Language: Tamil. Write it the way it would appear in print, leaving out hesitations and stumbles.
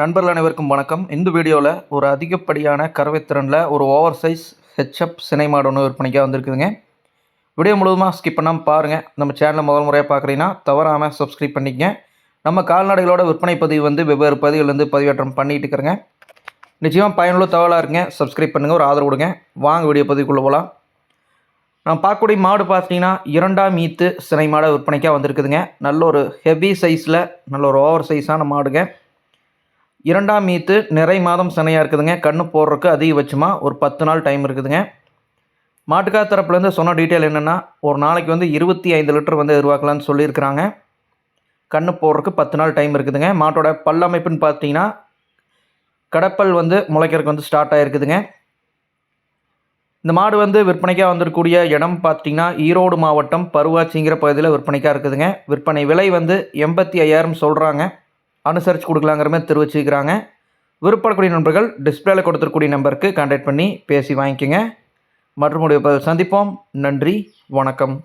நண்பர்கள் அனைவருக்கும் வணக்கம். இந்த வீடியோவில் ஒரு அதிகப்படியான கறவைத்திறனில் ஒரு ஓவர் சைஸ் ஹெச்எப் சினை மாடு ஒன்று விற்பனைக்காக வந்திருக்குதுங்க. வீடியோ முழுவதுமாக ஸ்கிப் பண்ணாமல் பாருங்கள். நம்ம சேனலை முதல் முறையாக பார்க்குறீங்கன்னா தவறாமல் சப்ஸ்கிரைப் பண்ணிக்கங்க. நம்ம கால்நடைகளோட விற்பனை பதிவு வெவ்வேறு பதிவுலேருந்து பதிவேற்றம் பண்ணிகிட்டு இருக்கிறேங்க. நிச்சயமாக பயனுள்ள தகவலாக இருக்குங்க. சப்ஸ்கிரைப் பண்ணுங்கள், ஒரு ஆதரவு கொடுங்க. வாங்க வீடியோ பதிவுக்குள்ளே போகலாம். நான் பார்க்கக்கூடிய மாடு பார்த்தீங்கன்னா 2ஆம் ஈத்து சினை மாடை விற்பனைக்காக வந்திருக்குதுங்க. நல்ல ஒரு ஹெவி சைஸில் நல்ல ஒரு ஓவர் சைஸான மாடுங்க. 2ஆம் ஈத்து நிறை மாதம் சினையாக இருக்குதுங்க. கண்ணு போடுறதுக்கு அதிகபட்சமாக ஒரு 10 நாள் டைம் இருக்குதுங்க. மாட்டுக்கார தரப்புலேருந்து சொன்ன டீட்டெயில் என்னென்னா, ஒரு நாளைக்கு 25 லிட்டர் எதிர்பார்க்கலான்னு சொல்லியிருக்கிறாங்க. கண்ணு போடுறதுக்கு 10 நாள் டைம் இருக்குதுங்க. மாட்டோட பல்லமைப்புன்னு பார்த்தீங்கன்னா கடப்பல் முளைக்கிறதுக்கு ஸ்டார்ட் ஆகிருக்குதுங்க. இந்த மாடு விற்பனைக்காக வந்திருக்கக்கூடிய இடம் பார்த்தீங்கன்னா ஈரோடு மாவட்டம் பருவாச்சிங்கிற பகுதியில் விற்பனைக்காக இருக்குதுங்க. விற்பனை விலை 85,000 சொல்கிறாங்க. அனுசரித்து கொடுக்கலாங்கிற மாதிரி தெரிவிச்சுக்கிறாங்க. விருப்பப்படக்கூடிய நண்பர்கள் டிஸ்பிளேல கொடுத்துருக்கூடிய நம்பருக்கு கான்டாக்ட் பண்ணி பேசி வாங்கிக்கோங்க. மற்றும் சந்திப்போம். நன்றி, வணக்கம்.